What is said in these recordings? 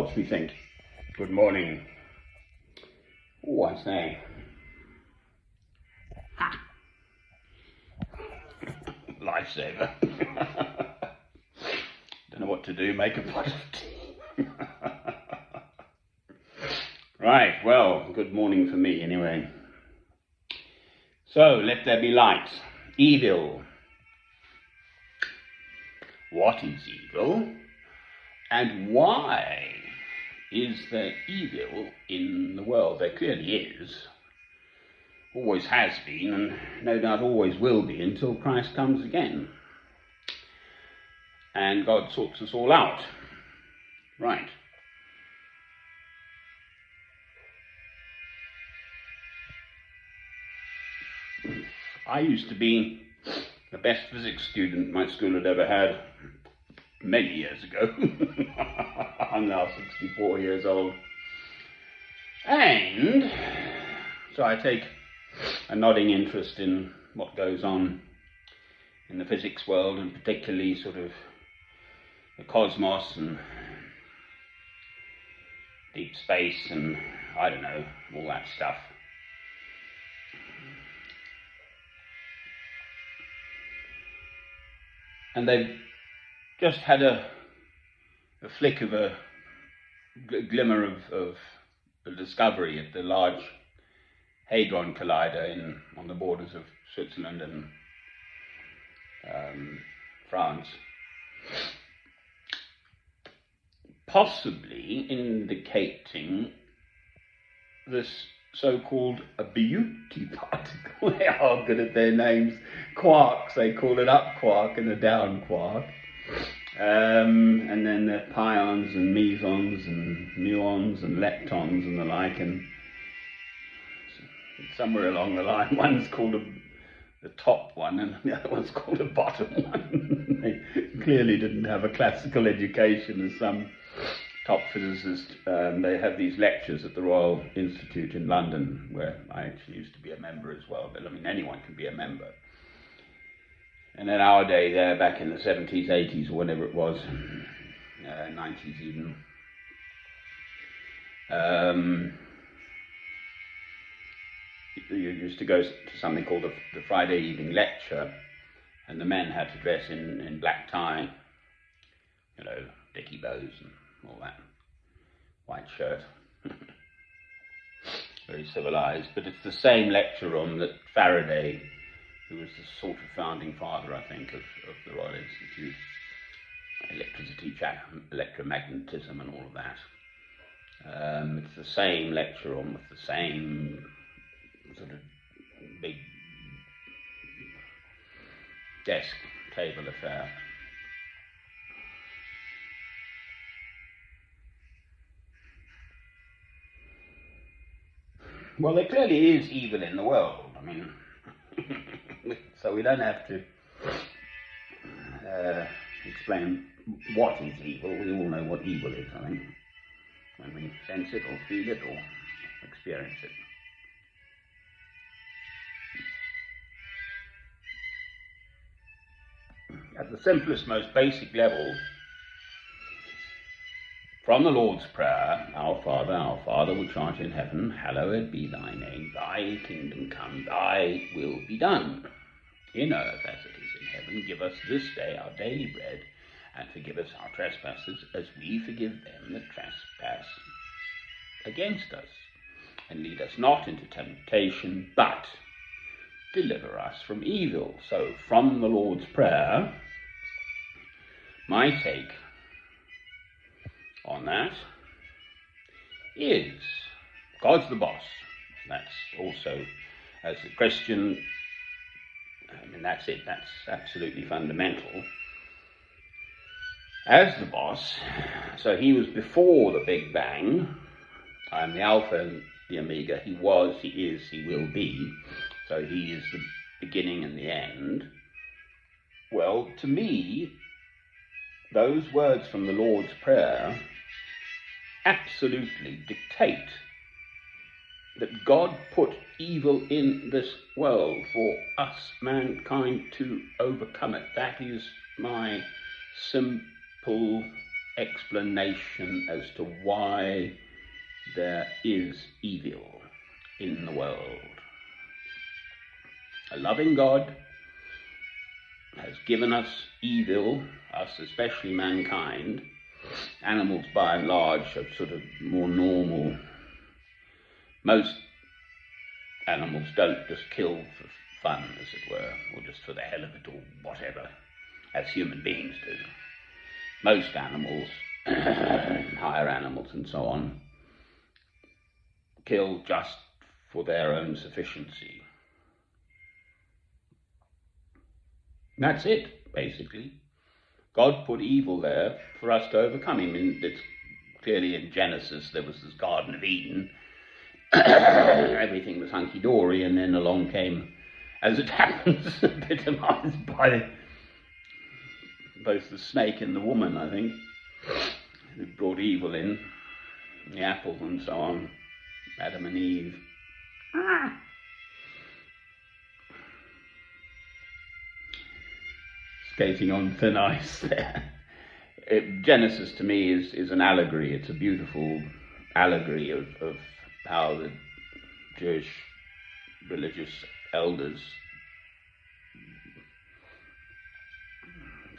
whilst we think. Good morning. Oh, I say. Lifesaver. Don't know what to do, make a pot of tea. Right, well, good morning for me anyway. So, let there be light. Evil. What is evil? And why is there evil in the world? There clearly is. Always has been, and no doubt always will be until Christ comes again. And God sorts us all out. Right. I used to be the best physics student my school had ever had many years ago. I'm now 64 years old. And so I take a nodding interest in what goes on in the physics world, and particularly sort of the cosmos and deep space and I don't know, all that stuff. And they've just had a flick of a glimmer of a discovery at the Large Hadron Collider on the borders of Switzerland and France, possibly indicating this so-called a beauty particle. They are good at their names. Quarks, they call it up quark and a down quark. And then the pions and mesons and muons and leptons and the like, and somewhere along the line one's called the top one and the other one's called a bottom one. They clearly didn't have a classical education as some top physicists. They have these lectures at the Royal Institute in London, where I actually used to be a member as well, but I mean anyone can be a member. And in our day there, back in the 70s, 80s, or whenever it was, 90s even, you used to go to something called the Friday evening lecture, and the men had to dress in black tie, dicky bows and all that, white shirt, very civilized. But it's the same lecture room that Faraday, who was the sort of founding father, I think, of the Royal Institute, electricity, electromagnetism and all of that. It's the same lecture room with the same sort of big desk table affair. Well, there clearly is evil in the world. I mean, so we don't have to explain what is evil. We all know what evil is, I think, when we sense it or feel it or experience it. At the simplest, most basic level, from the Lord's Prayer, Our Father, which art in heaven, hallowed be thy name. Thy kingdom come, thy will be done, in earth as it is in heaven. Give us this day our daily bread, and forgive us our trespasses, as we forgive them that trespass against us. And lead us not into temptation, but deliver us from evil. So, from the Lord's Prayer, my take on that is God's the boss. That's also, as a Christian, I mean, that's it. That's absolutely fundamental. As the boss, so he was before the Big Bang. I'm the Alpha and the Omega. He was, he is, he will be. So he is the beginning and the end. Well, to me, those words from the Lord's Prayer absolutely dictate that God put evil in this world for us, mankind, to overcome it. That is my simple explanation as to why there is evil in the world. A loving God has given us evil, us especially mankind. Animals by and large are sort of more normal. Most animals don't just kill for fun, as it were, or just for the hell of it, or whatever, as human beings do. Most animals, higher animals and so on, kill just for their own sufficiency. That's it, basically. God put evil there for us to overcome him. And it's clearly in Genesis there was this Garden of Eden. Everything was hunky-dory, and then along came, as it happens, epitomized by both the snake and the woman, I think, who brought evil in, the apple and so on, Adam and Eve. Skating on thin ice there. Genesis to me is an allegory. It's a beautiful allegory of how the Jewish religious elders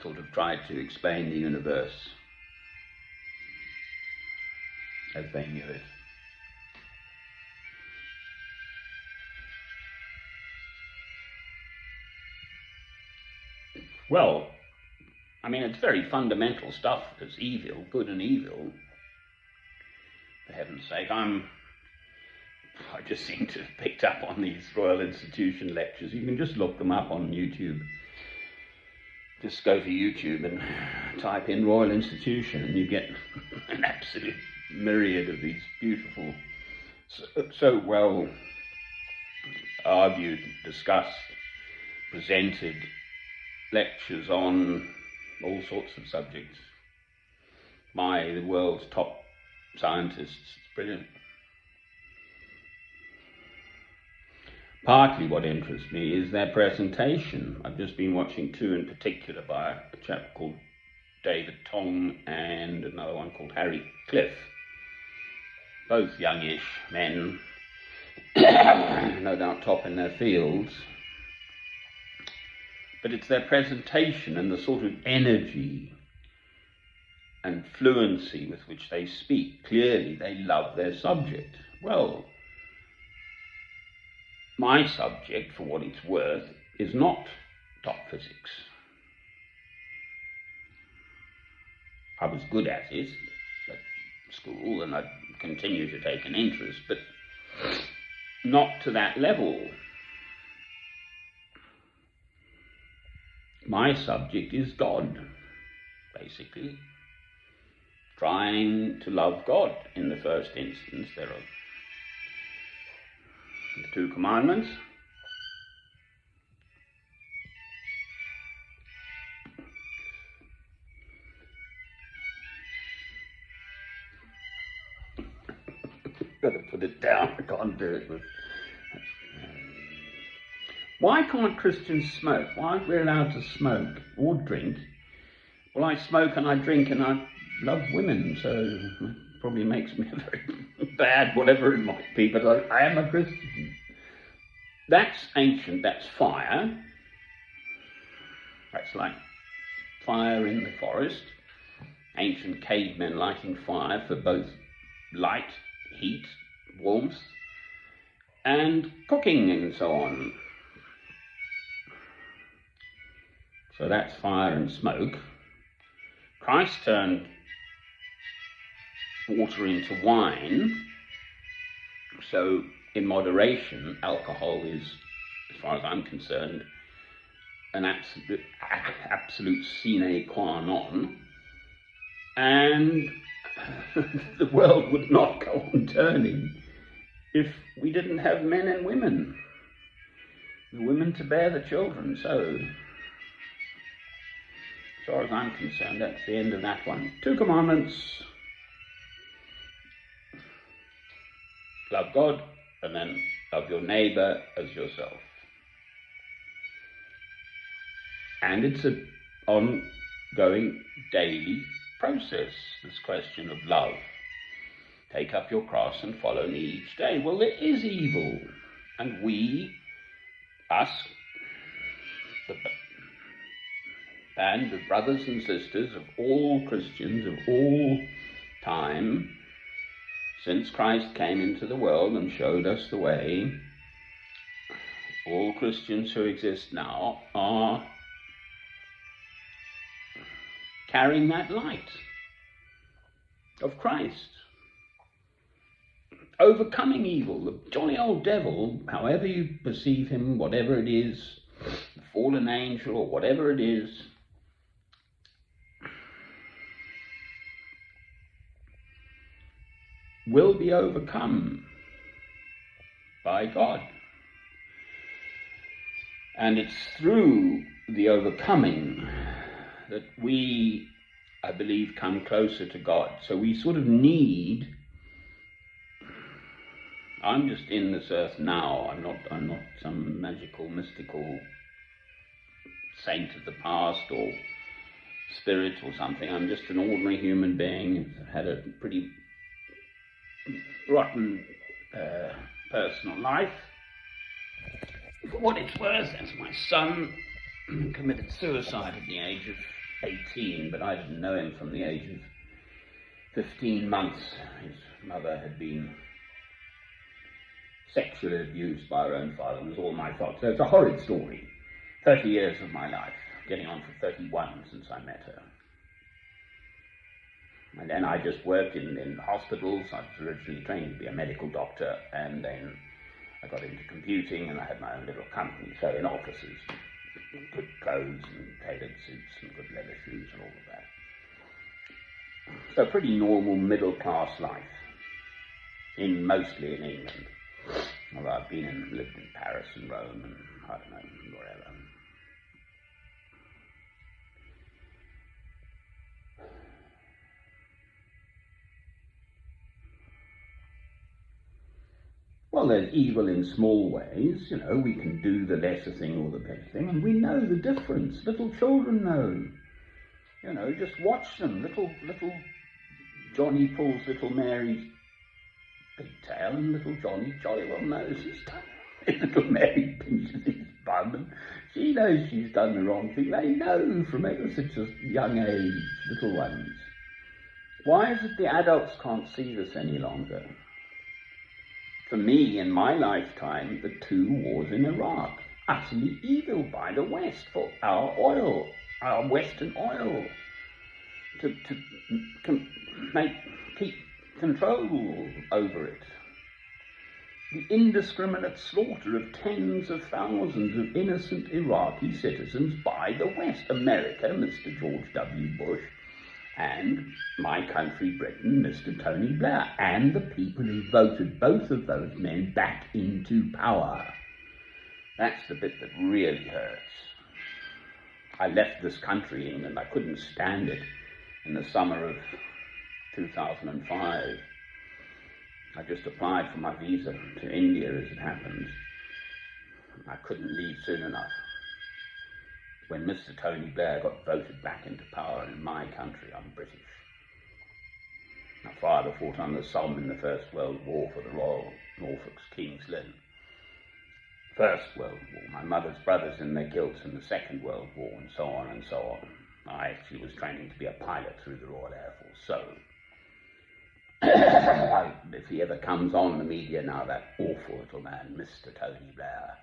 sort of tried to explain the universe as they knew it. Well, I mean, it's very fundamental stuff. There's evil, good and evil. For heaven's sake, I just seem to have picked up on these Royal Institution lectures. You can just look them up on YouTube. Just go to YouTube and type in Royal Institution, and you get an absolute myriad of these beautiful, so well argued, discussed, presented lectures on all sorts of subjects by the world's top scientists. It's brilliant. Partly what interests me is their presentation. I've just been watching two in particular by a chap called David Tong and another one called Harry Cliff. Both youngish men, no doubt top in their fields. But it's their presentation and the sort of energy and fluency with which they speak. Clearly they love their subject. Well, my subject, for what it's worth, is not top physics. I was good at it at school, and I continue to take an interest, but not to that level. My subject is God, basically. Trying to love God in the first instance. There are the 2 commandments. Got to put it down, I can't do it with... Why can't Christians smoke? Why aren't we allowed to smoke or drink? Well, I smoke and I drink and I love women, so it probably makes me very bad, whatever it might be, but I am a Christian. That's ancient, that's fire. That's like fire in the forest. Ancient cavemen lighting fire for both light, heat, warmth, and cooking and so on. So that's fire and smoke. Christ turned water into wine. So in moderation, alcohol is, as far as I'm concerned, an absolute sine qua non. And the world would not go on turning if we didn't have men and women. The women to bear the children. So, as far as I'm concerned, that's the end of that one. 2 commandments. Love God, and then love your neighbour as yourself. And it's an ongoing, daily process, this question of love. Take up your cross and follow me each day. Well, there is evil, and we, us, the band of brothers and sisters of all Christians of all time, since Christ came into the world and showed us the way, all Christians who exist now are carrying that light of Christ, overcoming evil. The jolly old devil, however you perceive him, whatever it is, the fallen angel or whatever it is, will be overcome by God. And it's through the overcoming that we, I believe, come closer to God. So we sort of need, I'm just in this earth now, I'm not some magical, mystical saint of the past or spirit or something. I'm just an ordinary human being who's had a pretty rotten personal life. For what it's worth, as my son committed suicide at the age of 18, but I didn't know him from the age of 15 months. His mother had been sexually abused by her own father, and it was all my fault. So it's a horrid story. 30 years of my life, getting on for 31 since I met her. And then I just worked in hospitals. I was originally trained to be a medical doctor, and then I got into computing, and I had my own little company, so in offices, good clothes and tailored suits and good leather shoes and all of that. So pretty normal middle-class life, mostly in England. Although I've lived in Paris and Rome and I don't know, wherever. Well, there's evil in small ways. You know, we can do the lesser thing or the better thing, and we know the difference. Little children know. You know, just watch them. Little Johnny pulls little Mary's pigtail, and little Johnny jolly well knows he's done it. Little Mary pinches his bum, and she knows she's done the wrong thing. They know from ever such a young age, little ones. Why is it the adults can't see this any longer? For me, in my lifetime, the 2 wars in Iraq, utterly evil by the West for our oil, our Western oil, to keep control over it. The indiscriminate slaughter of tens of thousands of innocent Iraqi citizens by the West, America, Mr. George W. Bush, and my country, Britain, Mr. Tony Blair, and the people who voted both of those men back into power. That's the bit that really hurts. I left this country, England. I couldn't stand it in the summer of 2005. I just applied for my visa to India, as it happens. I couldn't leave soon enough. When Mr. Tony Blair got voted back into power in my country, I'm British. My father fought on the Somme in the First World War for the Royal Norfolk's King's Lynn. First World War. My mother's brothers in their kilts in the Second World War, and so on and so on. I actually was training to be a pilot through the Royal Air Force, so if he ever comes on the media now, that awful little man, Mr. Tony Blair,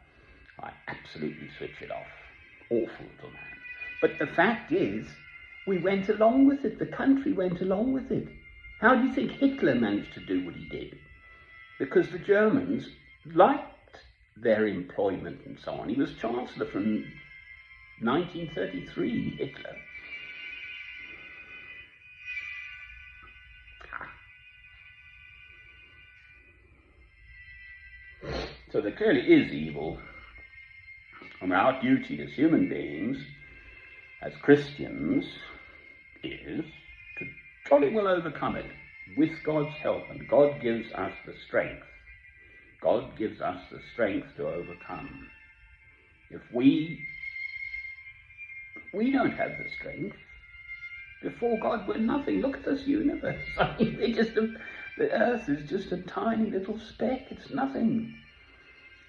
I absolutely switch it off. Awful little man. But the fact is, we went along with it. The country went along with it. How do you think Hitler managed to do what he did? Because the Germans liked their employment and so on. He was Chancellor from 1933, Hitler. So there clearly is evil. And our duty as human beings, as Christians, is to jolly well overcome it with God's help. And God gives us the strength. God gives us the strength to overcome. If we don't have the strength, Before God, we're nothing. Look at this universe. I mean, the earth is just a tiny little speck. It's nothing.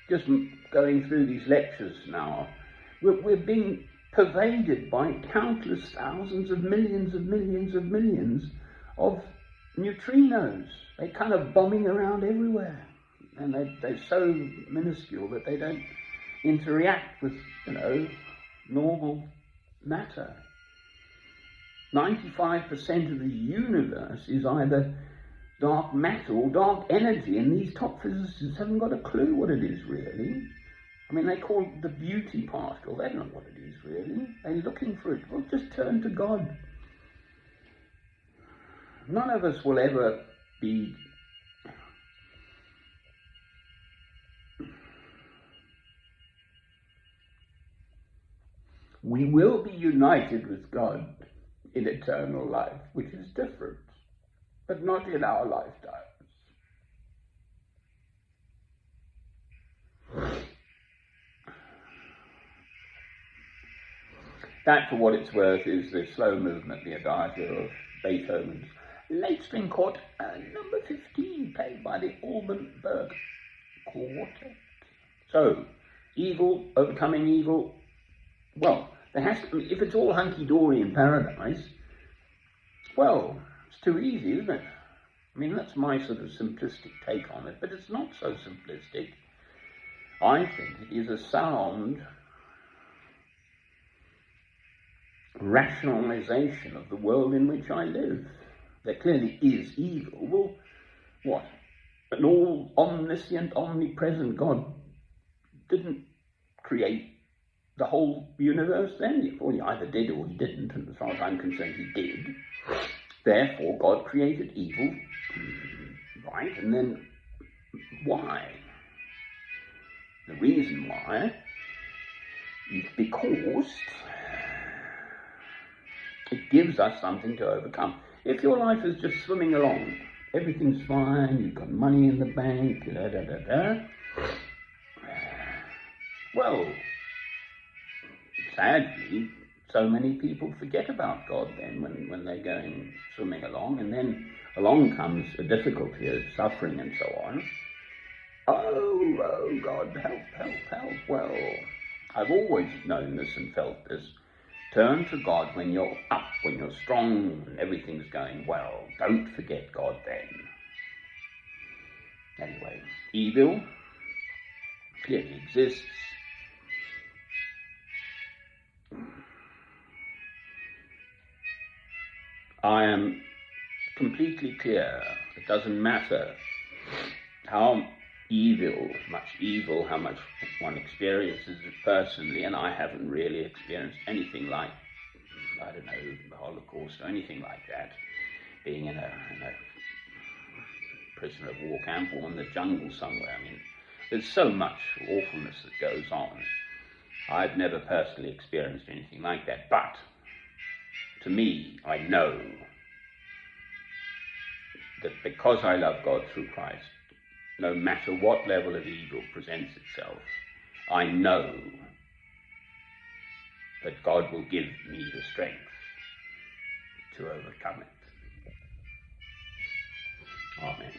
Just going through these lectures now, we're being pervaded by countless thousands of millions of neutrinos. They're kind of bombing around everywhere, and they're so minuscule that they don't interact with, normal matter. 95% of the universe is either dark matter or dark energy, and these top physicists haven't got a clue what it is really. I mean, they call it the beauty particle. They don't know what it is really. They're looking for it. Well, just turn to God. None of us will ever be we will be united with God in eternal life, which is different, but not in our lifetimes. That, for what it's worth, is the slow movement, the Adagio of Beethoven's Late String Quartet, number 15, played by the Alban-Berg Quartet. So, evil, overcoming evil, well, there has to be, if it's all hunky-dory in paradise, well, it's too easy, isn't it? I mean, that's my sort of simplistic take on it, but it's not so simplistic. I think it is a sound rationalization of the world in which I live. There clearly is evil. Well, what? An all omniscient, omnipresent God didn't create the whole universe then? Well, he either did or he didn't, and as far as I'm concerned, he did. Therefore, God created evil, right? And then why? The reason why is because it gives us something to overcome. If your life is just swimming along, everything's fine, you've got money in the bank, well, sadly, so many people forget about God then when they're going swimming along, and then along comes a difficulty of suffering and so on. Oh, God, help. Well, I've always known this and felt this. Turn to God when you're up, when you're strong, and everything's going well. Don't forget God then. Anyway, evil clearly exists. I am completely clear. It doesn't matter how much evil, how much one experiences it personally, and I haven't really experienced anything like, I don't know, the Holocaust or anything like that, being in a prisoner of war camp or in the jungle somewhere. I mean, there's so much awfulness that goes on. I've never personally experienced anything like that, but to me, I know that because I love God through Christ, no matter what level of evil presents itself, I know that God will give me the strength to overcome it. Amen.